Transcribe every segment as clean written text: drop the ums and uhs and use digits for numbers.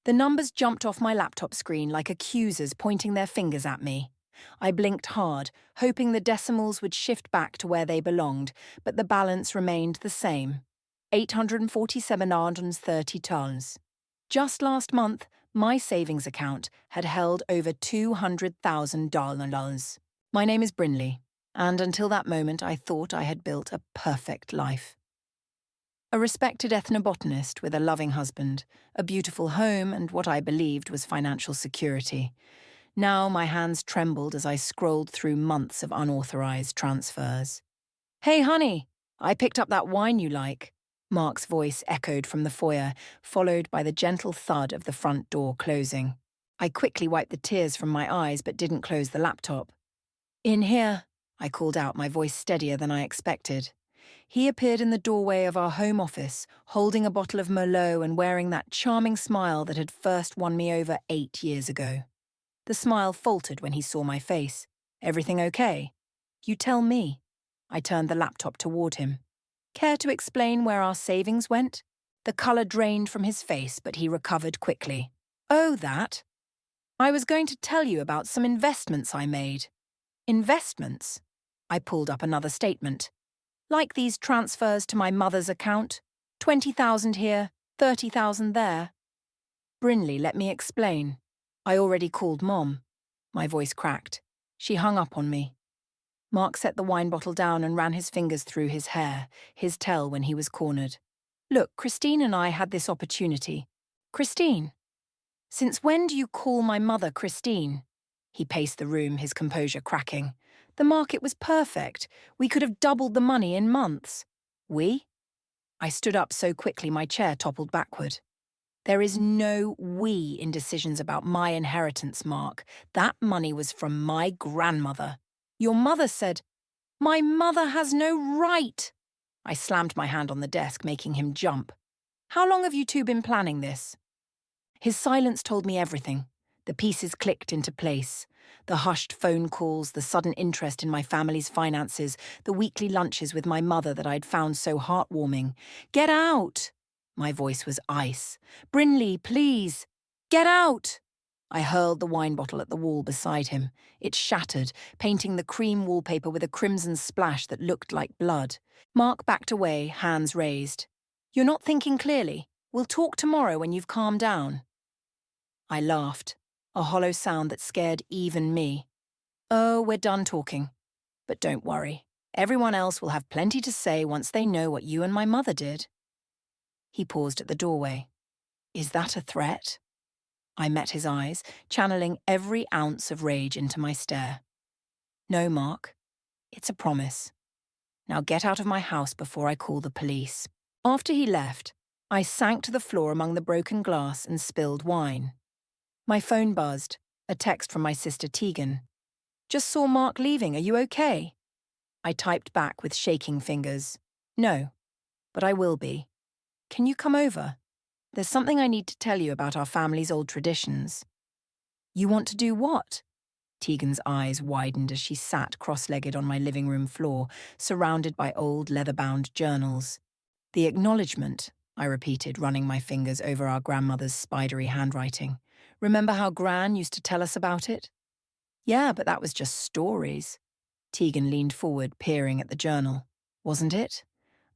The numbers jumped off my laptop screen like accusers pointing their fingers at me. I blinked hard, hoping the decimals would shift back to where they belonged, but the balance remained the same. 847,30 tons. Just last month, my savings account had held over $200,000. My name is Brinley, and until that moment I thought I had built a perfect life. A respected ethnobotanist with a loving husband, a beautiful home, and what I believed was financial security. Now my hands trembled as I scrolled through months of unauthorized transfers. "Hey, honey, I picked up that wine you like." Mark's voice echoed from the foyer, followed by the gentle thud of the front door closing. I quickly wiped the tears from my eyes but didn't close the laptop. "In here," I called out, my voice steadier than I expected. He appeared in the doorway of our home office, holding a bottle of Merlot and wearing that charming smile that had first won me over 8 years ago. The smile faltered when he saw my face. "Everything okay?" "You tell me." I turned the laptop toward him. "Care to explain where our savings went?" The colour drained from his face, but he recovered quickly. "Oh, that? I was going to tell you about some investments I made." "Investments?" I pulled up another statement. "Like these transfers to my mother's account. 20,000 here, 30,000 there." "Brinley, let me explain. I already called Mom." My voice cracked. She hung up on me. Mark set the wine bottle down and ran his fingers through his hair, his tell when he was cornered. "Look, Christine and I had this opportunity." "Christine? Since when do you call my mother Christine?" He paced the room, his composure cracking. "The market was perfect. We could have doubled the money in months." "We?" I stood up so quickly my chair toppled backward. "There is no we in decisions about my inheritance, Mark. That money was from my grandmother. Your mother said—" "My mother has no right!" I slammed my hand on the desk, making him jump. "How long have you two been planning this?" His silence told me everything. The pieces clicked into place. The hushed phone calls, the sudden interest in my family's finances, the weekly lunches with my mother that I'd found so heartwarming. "Get out!" My voice was ice. "Brinley, please! Get out!" I hurled the wine bottle at the wall beside him. It shattered, painting the cream wallpaper with a crimson splash that looked like blood. Mark backed away, hands raised. "You're not thinking clearly. We'll talk tomorrow when you've calmed down." I laughed, a hollow sound that scared even me. "Oh, we're done talking. But don't worry. Everyone else will have plenty to say once they know what you and my mother did." He paused at the doorway. "Is that a threat?" I met his eyes, channeling every ounce of rage into my stare. "No, Mark. It's a promise. Now get out of my house before I call the police." After he left, I sank to the floor among the broken glass and spilled wine. My phone buzzed, a text from my sister Tegan. "Just saw Mark leaving, are you okay?" I typed back with shaking fingers. "No, but I will be. Can you come over? There's something I need to tell you about our family's old traditions." "You want to do what?" Tegan's eyes widened as she sat cross-legged on my living room floor, surrounded by old leather-bound journals. "The acknowledgement," I repeated, running my fingers over our grandmother's spidery handwriting. "Remember how Gran used to tell us about it?" "Yeah, but that was just stories." Tegan leaned forward, peering at the journal. "Wasn't it?"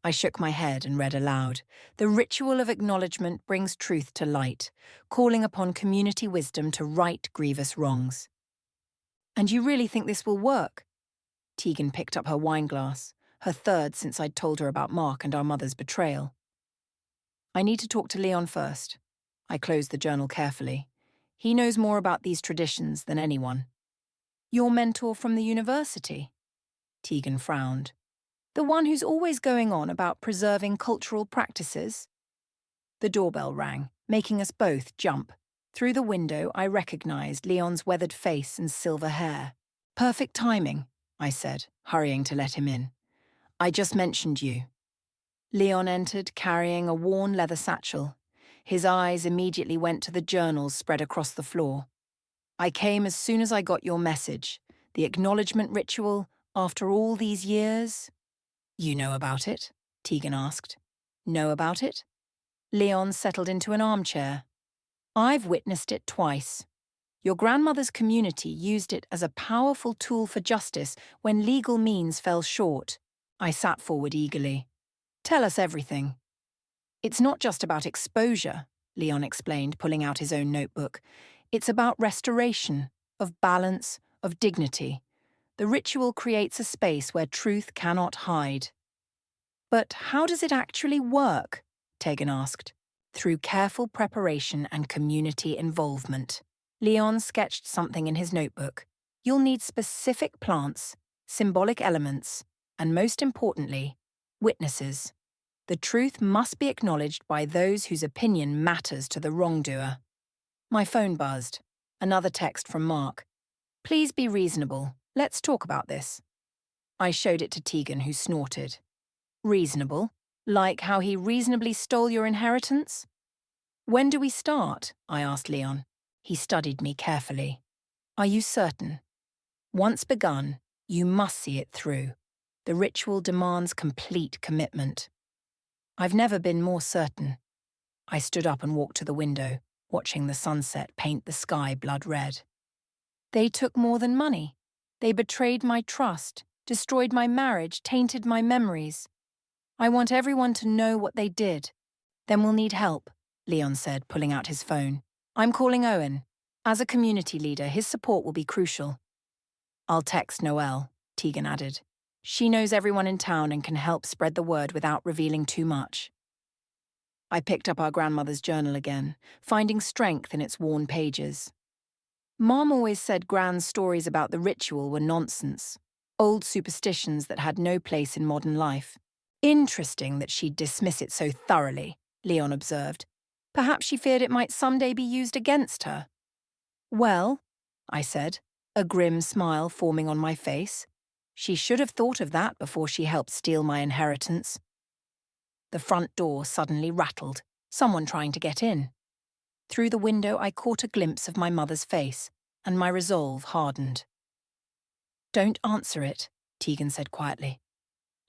I shook my head and read aloud. "The ritual of acknowledgement brings truth to light, calling upon community wisdom to right grievous wrongs." "And you really think this will work?" Tegan picked up her wineglass, her third since I'd told her about Mark and our mother's betrayal. "I need to talk to Leon first." I closed the journal carefully. "He knows more about these traditions than anyone." "Your mentor from the university?" Tegan frowned. "The one who's always going on about preserving cultural practices?" The doorbell rang, making us both jump. Through the window, I recognized Leon's weathered face and silver hair. "Perfect timing," I said, hurrying to let him in. "I just mentioned you." Leon entered, carrying a worn leather satchel. His eyes immediately went to the journals spread across the floor. "I came as soon as I got your message. The acknowledgement ritual, after all these years." "You know about it?" Tegan asked. "Know about it?" Leon settled into an armchair. I've witnessed it twice. Your grandmother's community used it as a powerful tool for justice when legal means fell short. I sat forward eagerly. Tell us everything. It's not just about exposure, Leon explained, pulling out his own notebook. It's about restoration, of balance, of dignity. The ritual creates a space where truth cannot hide. But how does it actually work? Tegan asked. Through careful preparation and community involvement. Leon sketched something in his notebook. You'll need specific plants, symbolic elements, and most importantly, witnesses. The truth must be acknowledged by those whose opinion matters to the wrongdoer. My phone buzzed. Another text from Mark. Please be reasonable. Let's talk about this. I showed it to Tegan, who snorted. Reasonable? Like how he reasonably stole your inheritance? When do we start? I asked Leon. He studied me carefully. Are you certain? Once begun, you must see it through. The ritual demands complete commitment. I've never been more certain. I stood up and walked to the window, watching the sunset paint the sky blood red. They took more than money. They betrayed my trust, destroyed my marriage, tainted my memories. I want everyone to know what they did. Then we'll need help, Leon said, pulling out his phone. I'm calling Owen. As a community leader, his support will be crucial. I'll text Noelle, Tegan added. She knows everyone in town and can help spread the word without revealing too much. I picked up our grandmother's journal again, finding strength in its worn pages. Mom always said Gran's stories about the ritual were nonsense, old superstitions that had no place in modern life. Interesting that she'd dismiss it so thoroughly, Leon observed. Perhaps she feared it might someday be used against her. Well, I said, a grim smile forming on my face. She should have thought of that before she helped steal my inheritance. The front door suddenly rattled, someone trying to get in. Through the window I caught a glimpse of my mother's face, and my resolve hardened. Don't answer it, Tegan said quietly.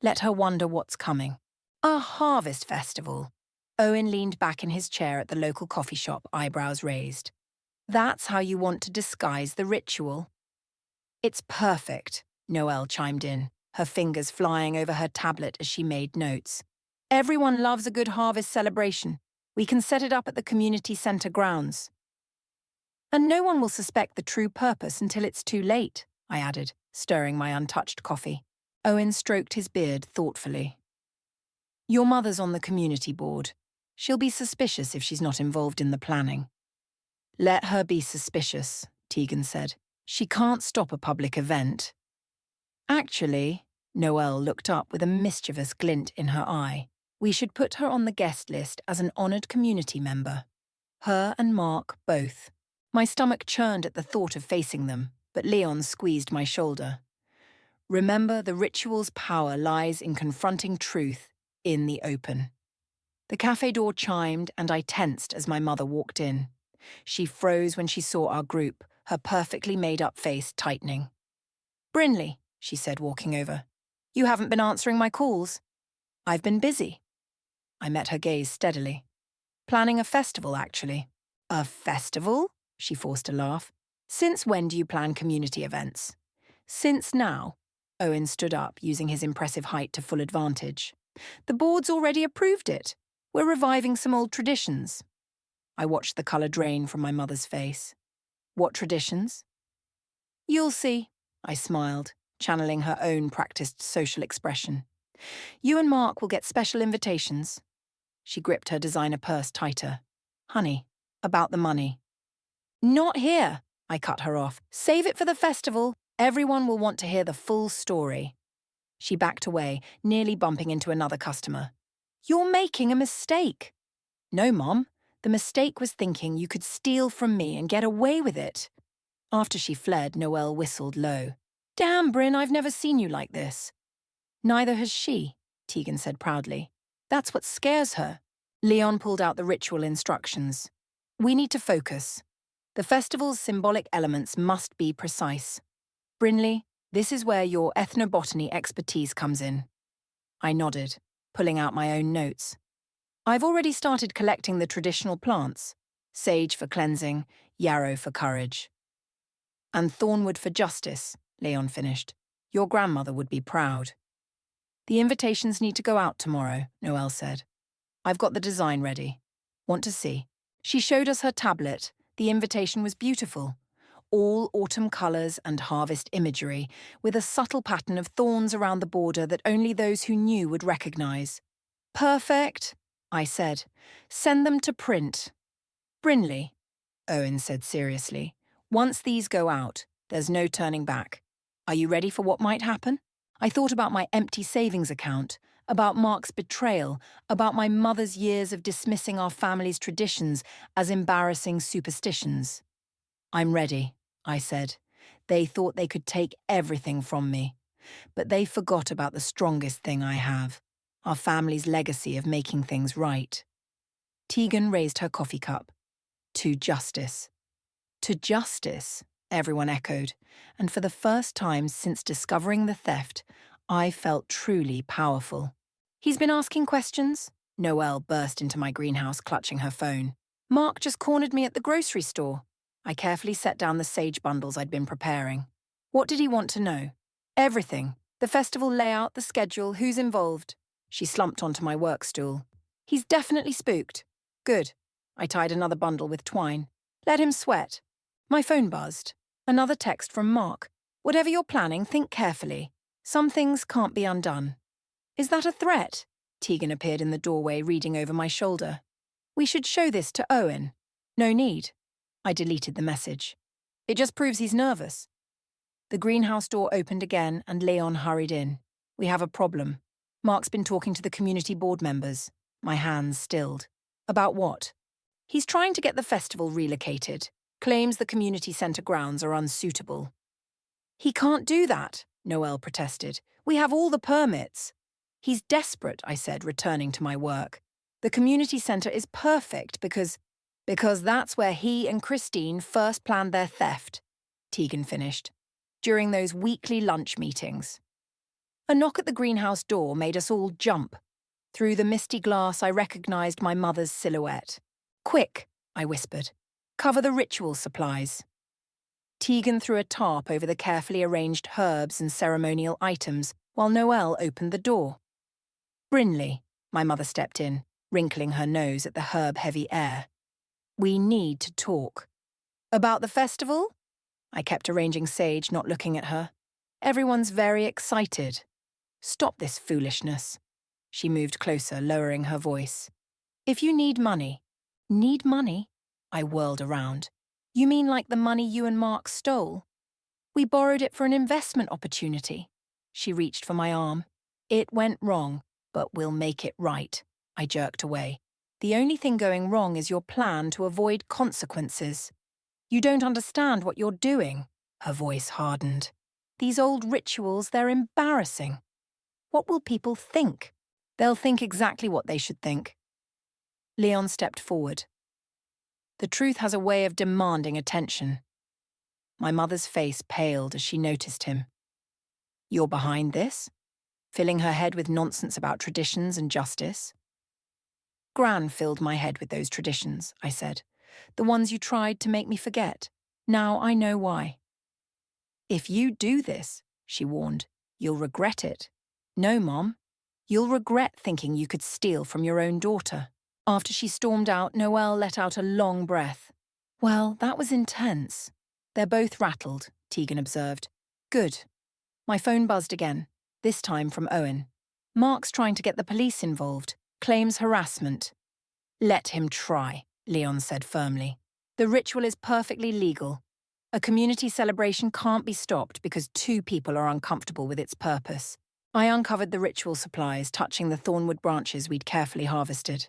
Let her wonder what's coming. A harvest festival. Owen leaned back in his chair at the local coffee shop, eyebrows raised. That's how you want to disguise the ritual? It's perfect, Noelle chimed in, her fingers flying over her tablet as she made notes. Everyone loves a good harvest celebration. We can set it up at the community centre grounds. And no one will suspect the true purpose until it's too late, I added, stirring my untouched coffee. Owen stroked his beard thoughtfully. Your mother's on the community board. She'll be suspicious if she's not involved in the planning. Let her be suspicious, Tegan said. She can't stop a public event. Actually, Noelle looked up with a mischievous glint in her eye. We should put her on the guest list as an honoured community member. Her and Mark both. My stomach churned at the thought of facing them, but Leon squeezed my shoulder. Remember, the ritual's power lies in confronting truth in the open. The cafe door chimed and I tensed as my mother walked in. She froze when she saw our group, her perfectly made-up face tightening. Brinley, she said, walking over. You haven't been answering my calls. I've been busy. I met her gaze steadily. Planning a festival, actually. A festival? She forced a laugh. Since when do you plan community events? Since now. Owen stood up, using his impressive height to full advantage. The board's already approved it. We're reviving some old traditions. I watched the colour drain from my mother's face. What traditions? You'll see, I smiled, channeling her own practiced social expression. You and Mark will get special invitations. She gripped her designer purse tighter. Honey, about the money. Not here, I cut her off. Save it for the festival. Everyone will want to hear the full story. She backed away, nearly bumping into another customer. You're making a mistake. No, Mom. The mistake was thinking you could steal from me and get away with it. After she fled, Noelle whistled low. Damn, Bryn, I've never seen you like this. Neither has she, Tegan said proudly. That's what scares her. Leon pulled out the ritual instructions. We need to focus. The festival's symbolic elements must be precise. Brinley, this is where your ethnobotany expertise comes in. I nodded, pulling out my own notes. I've already started collecting the traditional plants. sage for cleansing, yarrow for courage. And thornwood for justice, Leon finished. Your grandmother would be proud. The invitations need to go out tomorrow, Noelle said. I've got the design ready. Want to see? She showed us her tablet. The invitation was beautiful. All autumn colours and harvest imagery, with a subtle pattern of thorns around the border that only those who knew would recognise. Perfect, I said. Send them to print. Brinley, Owen said seriously. Once these go out, there's no turning back. Are you ready for what might happen? I thought about my empty savings account, about Mark's betrayal, about my mother's years of dismissing our family's traditions as embarrassing superstitions. I'm ready, I said. They thought they could take everything from me. But they forgot about the strongest thing I have, our family's legacy of making things right. Tegan raised her coffee cup. To justice. To justice, everyone echoed, and for the first time since discovering the theft, I felt truly powerful. He's been asking questions? Noelle burst into my greenhouse, clutching her phone. Mark just cornered me at the grocery store. I carefully set down the sage bundles I'd been preparing. What did he want to know? Everything. The festival layout, the schedule, who's involved. She slumped onto my work stool. He's definitely spooked. Good. I tied another bundle with twine. Let him sweat. My phone buzzed. Another text from Mark. Whatever you're planning, think carefully. Some things can't be undone. Is that a threat? Tegan appeared in the doorway, reading over my shoulder. We should show this to Owen. No need. I deleted the message. It just proves he's nervous. The greenhouse door opened again and Leon hurried in. We have a problem. Mark's been talking to the community board members. My hands stilled. About what? He's trying to get the festival relocated. Claims the community centre grounds are unsuitable. He can't do that, Noelle protested. We have all the permits. He's desperate, I said, returning to my work. The community centre is perfect because that's where he and Christine first planned their theft, Tegan finished, during those weekly lunch meetings. A knock at the greenhouse door made us all jump. Through the misty glass, I recognised my mother's silhouette. Quick, I whispered. Cover the ritual supplies. Tegan threw a tarp over the carefully arranged herbs and ceremonial items while Noelle opened the door. Brinley, my mother stepped in, wrinkling her nose at the herb-heavy air. We need to talk. About the festival? I kept arranging sage, not looking at her. Everyone's very excited. Stop this foolishness. She moved closer, lowering her voice. If you need money. Need money? I whirled around. You mean like the money you and Mark stole? We borrowed it for an investment opportunity. She reached for my arm. It went wrong, but we'll make it right. I jerked away. The only thing going wrong is your plan to avoid consequences. You don't understand what you're doing. Her voice hardened. These old rituals, they're embarrassing. What will people think? They'll think exactly what they should think. Leon stepped forward. The truth has a way of demanding attention. My mother's face paled as she noticed him. You're behind this? Filling her head with nonsense about traditions and justice? Gran filled my head with those traditions, I said. The ones you tried to make me forget. Now I know why. If you do this, she warned, you'll regret it. No, Mom. You'll regret thinking you could steal from your own daughter. After she stormed out, Noelle let out a long breath. Well, that was intense. They're both rattled, Tegan observed. Good. My phone buzzed again, this time from Owen. Mark's trying to get the police involved. Claims harassment. Let him try, Leon said firmly. The ritual is perfectly legal. A community celebration can't be stopped because two people are uncomfortable with its purpose. I uncovered the ritual supplies, touching the thornwood branches we'd carefully harvested.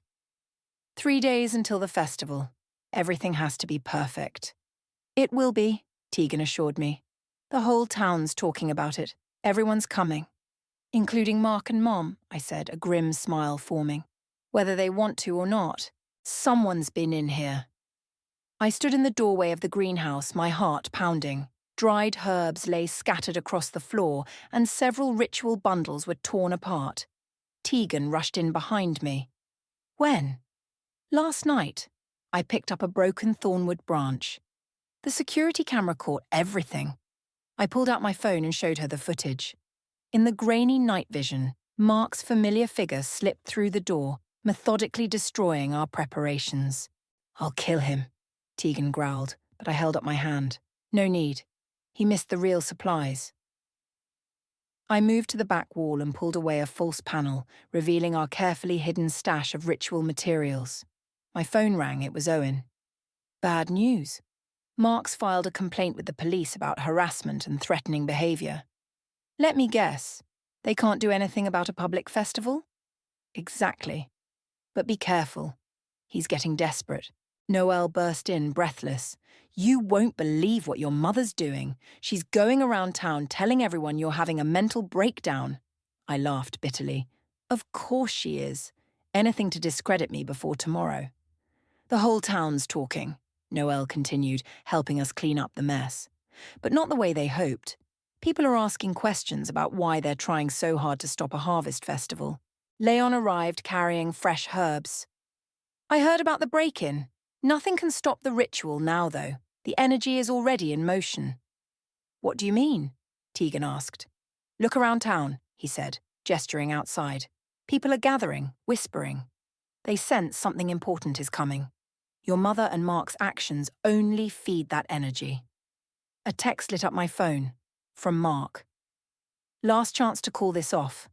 3 days until the festival. Everything has to be perfect. It will be, Tegan assured me. The whole town's talking about it. Everyone's coming. Including Mark and Mom, I said, a grim smile forming. Whether they want to or not, someone's been in here. I stood in the doorway of the greenhouse, my heart pounding. Dried herbs lay scattered across the floor, and several ritual bundles were torn apart. Tegan rushed in behind me. When? Last night. I picked up a broken thornwood branch. The security camera caught everything. I pulled out my phone and showed her the footage. In the grainy night vision, Mark's familiar figure slipped through the door, methodically destroying our preparations. "I'll kill him," Tegan growled, but I held up my hand. "No need. He missed the real supplies." I moved to the back wall and pulled away a false panel, revealing our carefully hidden stash of ritual materials. My phone rang. It was Owen. "Bad news. Mark's filed a complaint with the police about harassment and threatening behaviour." "Let me guess. They can't do anything about a public festival?" "Exactly. But be careful. He's getting desperate." Noelle burst in, breathless. "You won't believe what your mother's doing. She's going around town telling everyone you're having a mental breakdown." I laughed bitterly. "Of course she is. Anything to discredit me before tomorrow." "The whole town's talking," Noelle continued, helping us clean up the mess. "But not the way they hoped. People are asking questions about why they're trying so hard to stop a harvest festival." Leon arrived carrying fresh herbs. "I heard about the break-in. Nothing can stop the ritual now, though. The energy is already in motion." "What do you mean?" Tegan asked. "Look around town," he said, gesturing outside. "People are gathering, whispering. They sense something important is coming. Your mother and Mark's actions only feed that energy." A text lit up my phone. From Mark. "Last chance to call this off.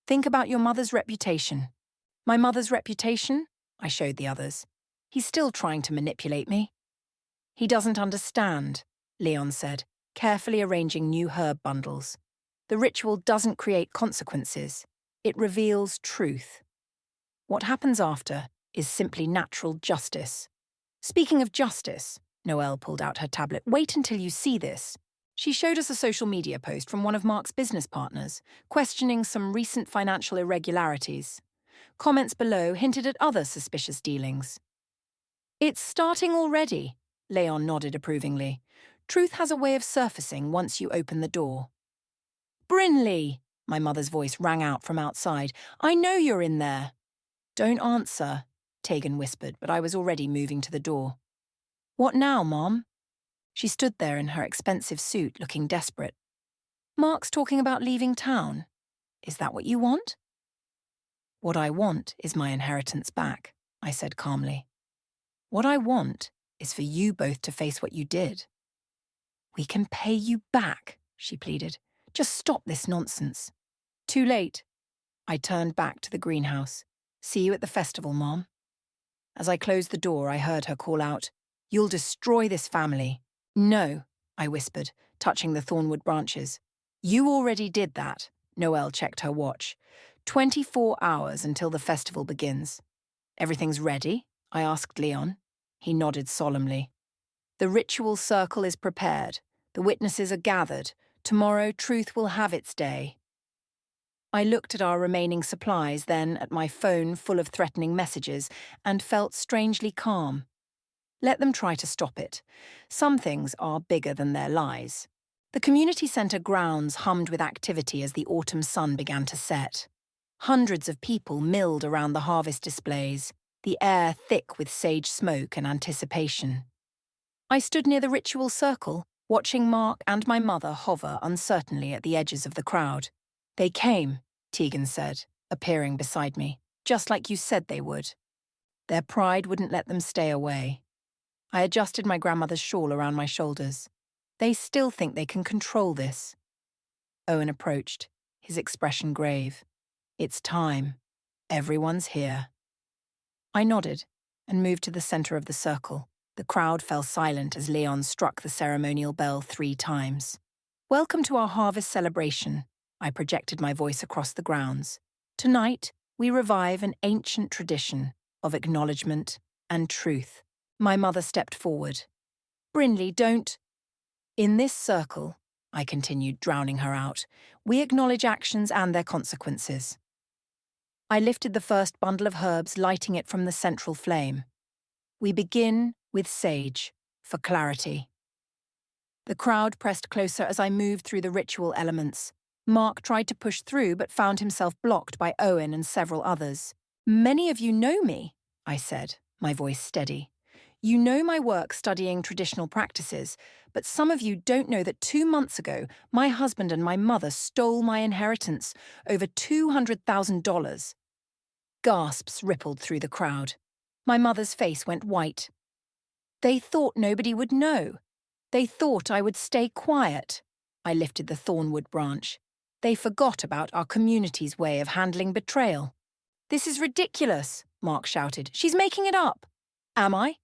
Think about your mother's reputation." "My mother's reputation?" I showed the others. "He's still trying to manipulate me." "He doesn't understand," Leon said, carefully arranging new herb bundles. "The ritual doesn't create consequences. It reveals truth. What happens after is simply natural justice." "Speaking of justice," Noelle pulled out her tablet. "Wait until you see this." She showed us a social media post from one of Mark's business partners, questioning some recent financial irregularities. Comments below hinted at other suspicious dealings. "It's starting already," Leon nodded approvingly. "Truth has a way of surfacing once you open the door." "Brinley!" My mother's voice rang out from outside. "I know you're in there." "Don't answer," Tegan whispered, but I was already moving to the door. "What now, Mom?" She stood there in her expensive suit, looking desperate. "Mark's talking about leaving town. Is that what you want?" "What I want is my inheritance back," I said calmly. "What I want is for you both to face what you did." "We can pay you back," she pleaded. "Just stop this nonsense." "Too late." I turned back to the greenhouse. "See you at the festival, Mom." As I closed the door, I heard her call out, "You'll destroy this family." "No," I whispered, touching the thornwood branches. "You already did that." Noelle checked her watch. 24 hours until the festival begins." "Everything's ready?" I asked Leon. He nodded solemnly. "The ritual circle is prepared. The witnesses are gathered. Tomorrow, truth will have its day." I looked at our remaining supplies, then at my phone full of threatening messages, and felt strangely calm. Let them try to stop it. Some things are bigger than their lies. The community centre grounds hummed with activity as the autumn sun began to set. Hundreds of people milled around the harvest displays, the air thick with sage smoke and anticipation. I stood near the ritual circle, watching Mark and my mother hover uncertainly at the edges of the crowd. "They came," Tegan said, appearing beside me, "just like you said they would." Their pride wouldn't let them stay away. I adjusted my grandmother's shawl around my shoulders. They still think they can control this. Owen approached, his expression grave. "It's time. Everyone's here." I nodded and moved to the center of the circle. The crowd fell silent as Leon struck the ceremonial bell 3 times. "Welcome to our harvest celebration," I projected my voice across the grounds. "Tonight, we revive an ancient tradition of acknowledgement and truth." My mother stepped forward. "Brinley, don't—" "In this circle," I continued, drowning her out, "we acknowledge actions and their consequences." I lifted the first bundle of herbs, lighting it from the central flame. "We begin with sage, for clarity." The crowd pressed closer as I moved through the ritual elements. Mark tried to push through but found himself blocked by Owen and several others. "Many of you know me," I said, my voice steady. You know my work studying traditional practices, but some of you don't know that 2 months ago, my husband and my mother stole my inheritance, over $200,000. Gasps rippled through the crowd. My mother's face went white. They thought nobody would know. They thought I would stay quiet. I lifted the thornwood branch. They forgot about our community's way of handling betrayal. This is ridiculous, Mark shouted. She's making it up. Am I?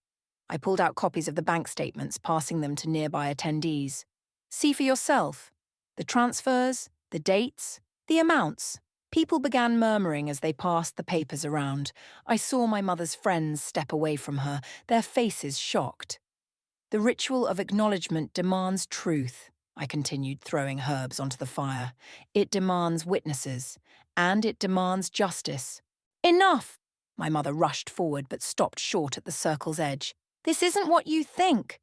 I pulled out copies of the bank statements, passing them to nearby attendees. See for yourself. The transfers, the dates, the amounts. People began murmuring as they passed the papers around. I saw my mother's friends step away from her, their faces shocked. The ritual of acknowledgement demands truth, I continued, throwing herbs onto the fire. It demands witnesses, and it demands justice. Enough! My mother rushed forward but stopped short at the circle's edge. This isn't what you think.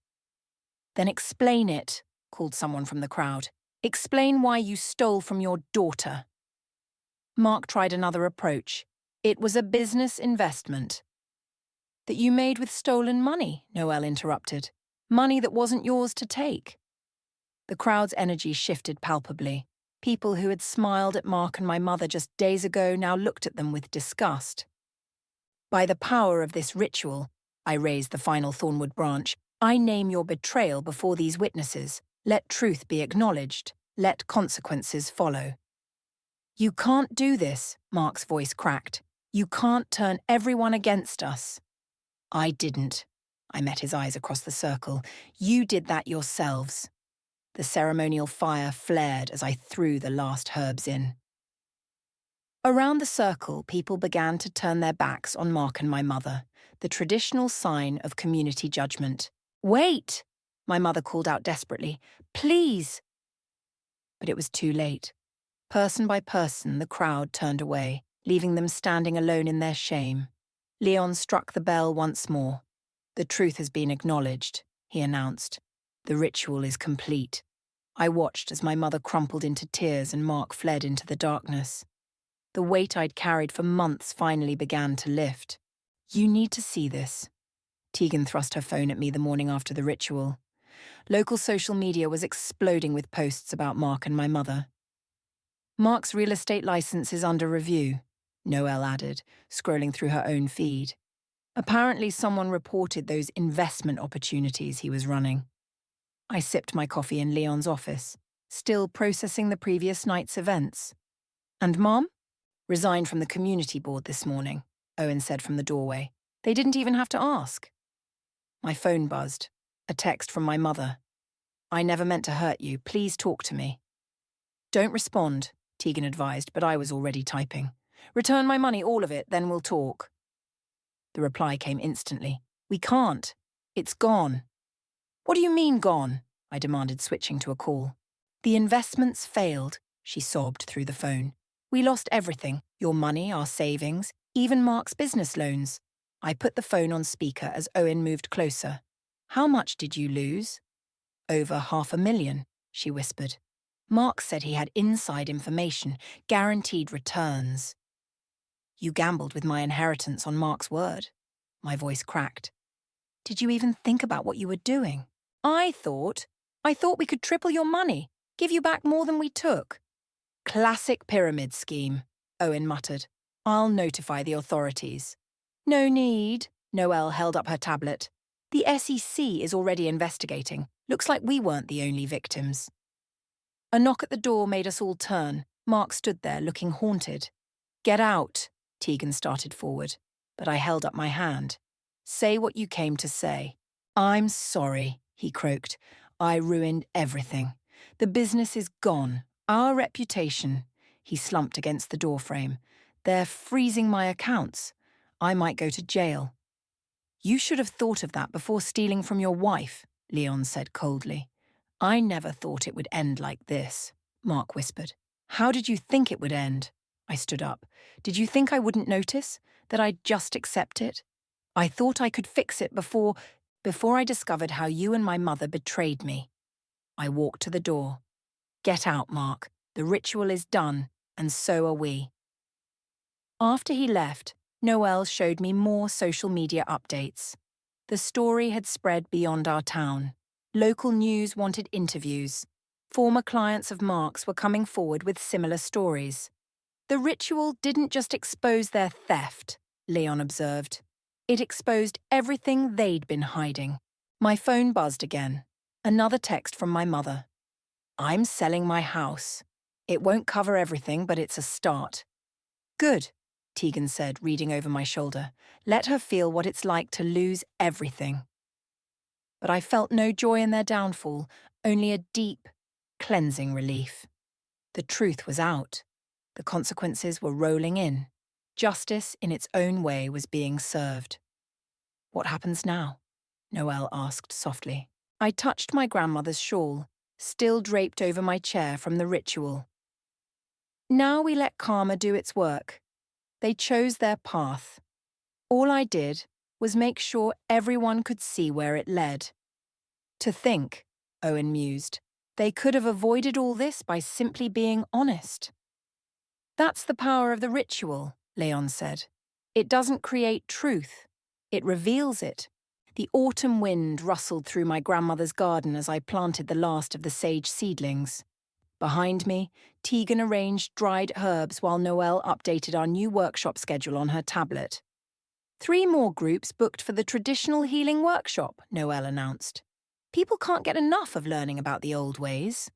Then explain it, called someone from the crowd. Explain why you stole from your daughter. Mark tried another approach. It was a business investment. That you made with stolen money, Noelle interrupted. Money that wasn't yours to take. The crowd's energy shifted palpably. People who had smiled at Mark and my mother just days ago now looked at them with disgust. By the power of this ritual, I raised the final thornwood branch, I name your betrayal before these witnesses. Let truth be acknowledged. Let consequences follow. You can't do this, Mark's voice cracked. You can't turn everyone against us. I didn't. I met his eyes across the circle. You did that yourselves. The ceremonial fire flared as I threw the last herbs in. Around the circle, people began to turn their backs on Mark and my mother, the traditional sign of community judgment. Wait! My mother called out desperately. Please! But it was too late. Person by person, the crowd turned away, leaving them standing alone in their shame. Leon struck the bell once more. The truth has been acknowledged, he announced. The ritual is complete. I watched as my mother crumpled into tears and Mark fled into the darkness. The weight I'd carried for months finally began to lift. You need to see this. Tegan thrust her phone at me the morning after the ritual. Local social media was exploding with posts about Mark and my mother. Mark's real estate license is under review, Noelle added, scrolling through her own feed. Apparently someone reported those investment opportunities he was running. I sipped my coffee in Leon's office, still processing the previous night's events. And Mom? Resigned from the community board this morning, Owen said from the doorway. They didn't even have to ask. My phone buzzed. A text from my mother. I never meant to hurt you. Please talk to me. Don't respond, Tegan advised, but I was already typing. Return my money, all of it, then we'll talk. The reply came instantly. We can't. It's gone. What do you mean gone? I demanded, switching to a call. The investments failed, she sobbed through the phone. We lost everything, your money, our savings, even Mark's business loans. I put the phone on speaker as Owen moved closer. How much did you lose? Over $500,000, she whispered. Mark said he had inside information, guaranteed returns. You gambled with my inheritance on Mark's word. My voice cracked. Did you even think about what you were doing? I thought we could triple your money, give you back more than we took. Classic pyramid scheme, Owen muttered. I'll notify the authorities. No need, Noelle held up her tablet. The SEC is already investigating. Looks like we weren't the only victims. A knock at the door made us all turn. Mark stood there, looking haunted. Get out, Tegan started forward, but I held up my hand. Say what you came to say. I'm sorry, he croaked. I ruined everything. The business is gone. Our reputation. He slumped against the doorframe. They're freezing my accounts. I might go to jail. You should have thought of that before stealing from your wife, Leon said coldly. I never thought it would end like this, Mark whispered. How did you think it would end? I stood up. Did you think I wouldn't notice? That I'd just accept it? I thought I could fix it before I discovered how you and my mother betrayed me. I walked to the door. Get out, Mark. The ritual is done, and so are we. After he left, Noelle showed me more social media updates. The story had spread beyond our town. Local news wanted interviews. Former clients of Mark's were coming forward with similar stories. The ritual didn't just expose their theft, Leon observed. It exposed everything they'd been hiding. My phone buzzed again. Another text from my mother. I'm selling my house. It won't cover everything, but it's a start. Good, Tegan said, reading over my shoulder. Let her feel what it's like to lose everything. But I felt no joy in their downfall, only a deep, cleansing relief. The truth was out. The consequences were rolling in. Justice, in its own way, was being served. What happens now? Noelle asked softly. I touched my grandmother's shawl, still draped over my chair from the ritual. Now we let karma do its work. They chose their path. All I did was make sure everyone could see where it led. To think, Owen mused, they could have avoided all this by simply being honest. That's the power of the ritual, Leon said. It doesn't create truth. It reveals it. The autumn wind rustled through my grandmother's garden as I planted the last of the sage seedlings. Behind me, Tegan arranged dried herbs while Noelle updated our new workshop schedule on her tablet. 3 more groups booked for the traditional healing workshop, Noelle announced. People can't get enough of learning about the old ways.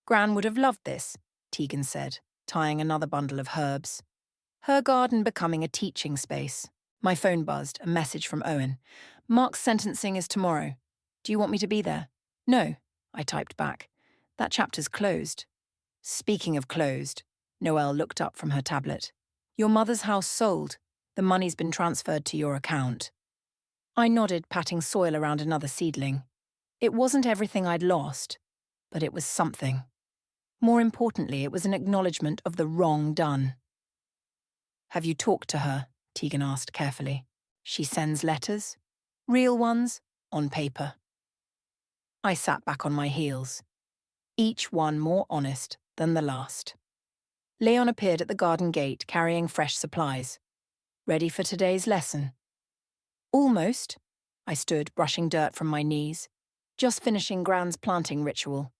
Gran would have loved this, Tegan said, tying another bundle of herbs. Her garden becoming a teaching space. My phone buzzed, a message from Owen. Mark's sentencing is tomorrow. Do you want me to be there? No, I typed back. That chapter's closed. Speaking of closed, Noelle looked up from her tablet. Your mother's house sold. The money's been transferred to your account. I nodded, patting soil around another seedling. It wasn't everything I'd lost, but it was something. More importantly, it was an acknowledgement of the wrong done. Have you talked to her? Tegan asked carefully. She sends letters? Real ones? On paper. I sat back on my heels. Each one more honest than the last. Leon appeared at the garden gate carrying fresh supplies. Ready for today's lesson? Almost. I stood, brushing dirt from my knees. Just finishing Gran's planting ritual.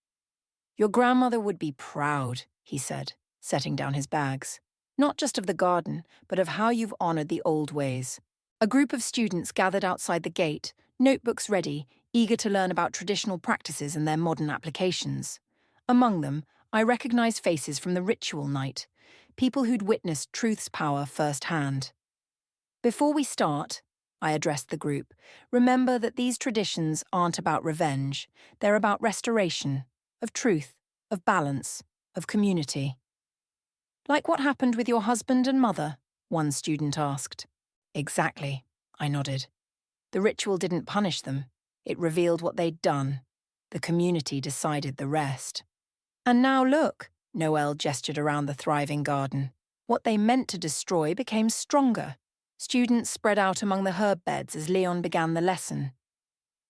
Your grandmother would be proud, he said, setting down his bags. Not just of the garden, but of how you've honoured the old ways. A group of students gathered outside the gate, notebooks ready, eager to learn about traditional practices and their modern applications. Among them, I recognised faces from the ritual night, people who'd witnessed truth's power firsthand. Before we start, I addressed the group, remember that these traditions aren't about revenge, they're about restoration, of truth, of balance, of community. Like what happened with your husband and mother? One student asked. Exactly, I nodded. The ritual didn't punish them. It revealed what they'd done. The community decided the rest. And now look, Noelle gestured around the thriving garden. What they meant to destroy became stronger. Students spread out among the herb beds as Leon began the lesson.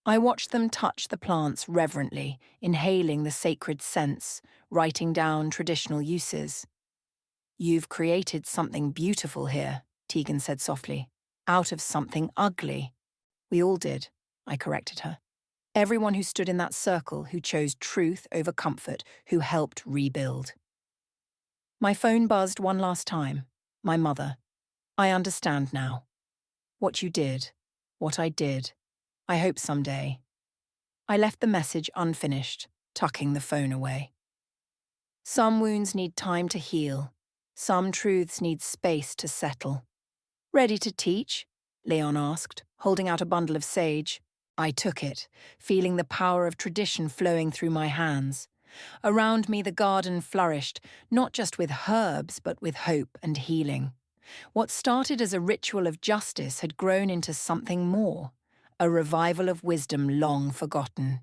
I watched them touch the plants reverently, inhaling the sacred scents, writing down traditional uses. You've created something beautiful here, Tegan said softly, out of something ugly. We all did, I corrected her. Everyone who stood in that circle, who chose truth over comfort, who helped rebuild. My phone buzzed one last time. My mother. I understand now. What you did, what I did, I hope someday. I left the message unfinished, tucking the phone away. Some wounds need time to heal. Some truths need space to settle. Ready to teach? Leon asked, holding out a bundle of sage. I took it, feeling the power of tradition flowing through my hands. Around me the garden flourished, not just with herbs, but with hope and healing. What started as a ritual of justice had grown into something more, a revival of wisdom long forgotten.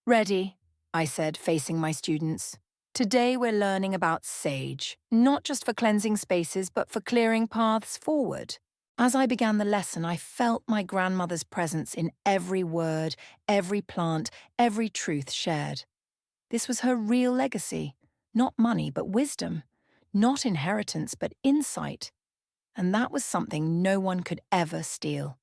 Ready, I said, facing my students. Today we're learning about sage, not just for cleansing spaces, but for clearing paths forward. As I began the lesson, I felt my grandmother's presence in every word, every plant, every truth shared. This was her real legacy, not money, but wisdom, not inheritance, but insight. And that was something no one could ever steal.